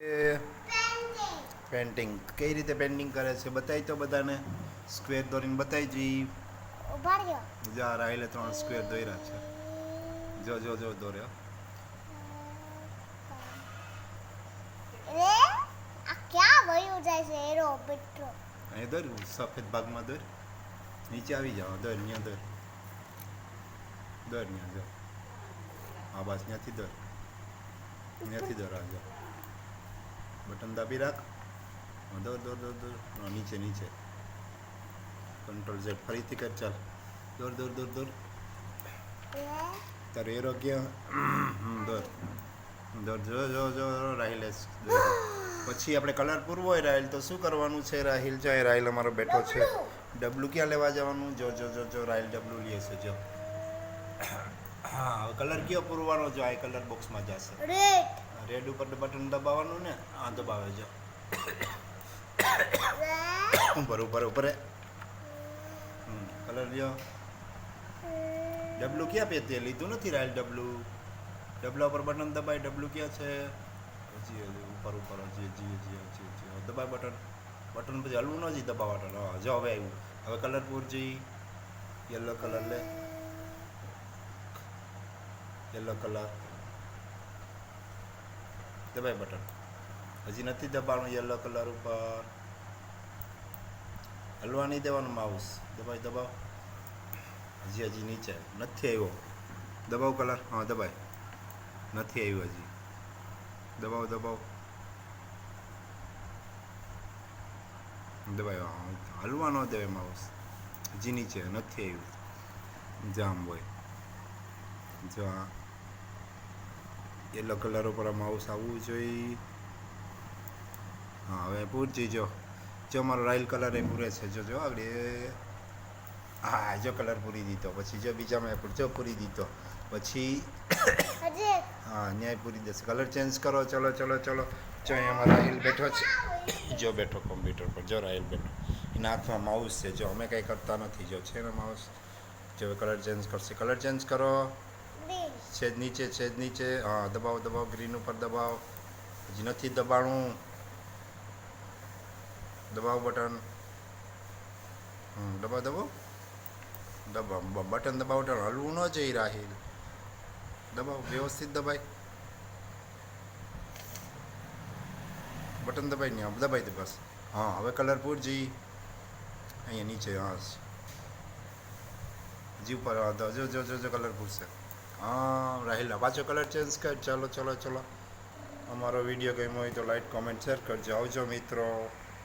એ painting કઈ રીતે painting કરે છે બતાવી તો બધાને સ્ક્વેર દોરીને બતાવી જી ઉભા રહ્યો. જા રાહિલે 3 સ્ક્વેર દોર્યા છે જો જો જો દોર્યો રે આ ક્યાં વયું જાય છે એરો બેટરો. અહીં દોર સફેદ ભાગમાં દોર નીચે આવી જાઓ દોર ત્યાં દોર દોર ત્યાં જો હા બસ ત્યાંથી દોર ત્યાંથી દોર આ જો બટન દાબી રાખ દોર દોર દોર દોર નીચે નીચે કંટ્રોલ Z ફરીથી કર ચાલ દોર દોર દોર દોર તારો એરો ક્યાં દોર દોર જો જો જો રાહિલ પછી આપણે કલર પૂરવો હોય રાહિલ તો શું કરવાનું છે રાહિલ જો એ રાહિલ અમારો બેઠો છે ડબલું ક્યાં લેવા જવાનું જો જો જો જો રાહિલ ડબલું લે છે જો હા હવે કલર કયો પૂરવાનો જો આ કલર બોક્સમાં જશે રેડ રેડ ઉપર બટન દબાવવાનું ને આ દબાવે જો ઉપર ઉપર ઉપર કલર લ્યો ડબલું ક્યાં પે તે લીધું નથી રાહિલ ડબલા ઉપર બટન દબાય ડબલું ક્યાં છે હજી ઉપર ઉપર હજી હજી હજી હજી હજી દબાય બટન પછી હલવું ન જી દબાવવાનું હા જો હવે આવ્યું હવે કલર પૂર જી યલો કલર લે યલો કલર દબાય બટન હજી નથી દબાવવાનું યલો કલર ઉપર હલવા નહીં દેવાનું માઉસ દબાય દબાવ હજી હજી નીચે નથી આવ્યો દબાવ કલર હા દબાય નથી આવ્યું હજી દબાવ દબાવ દબાય હલવા ન દેવાય માઉસ હજી નીચે નથી આવ્યું જામ હોય જો આ યલો કલર ઉપર માઉસ આવવું જોઈએ હા હવે પૂરજી જો મારો રાઇલ કલર એ પૂરે છે જો આગળ હા જો કલર પૂરી દીધો પછી જો બીજામાં જો પૂરી દીધો પછી હા ન્યાય પૂરી દેશે કલર ચેન્જ કરો ચલો ચલો ચલો જો અહીંયા રાહિલ બેઠો છે જો બેઠો કોમ્પ્યુટર પર જો રાહિલ બેઠો એના હાથમાં માઉસ છે જો અમે કંઈ કરતા નથી જો છે ને માઉસ જો કલર ચેન્જ કરશે કલર ચેન્જ કરો છેદ નીચે હા દબાવો દબાવો ગ્રીન ઉપર દબાવો હજી નથી દબાણું દબાવો બટન દબાવો દબાવો બટન દબાવો બટન હલવું ન જઈ રાહિલ દબાવો વ્યવસ્થિત દબાય બટન દબાઈ નહીં દબાઈ દે બસ હા હવે કલર પૂર જી અહીંયા નીચે હા જી ઉપર જો જો જો જો કલર પૂરશે હા રાહિલ પાછો કલર ચેન્જ કર ચાલો ચલો ચલો અમારો વિડીયો ગમ્યો હોય તો લાઈક કોમેન્ટ શેર કરજો આવજો મિત્રો.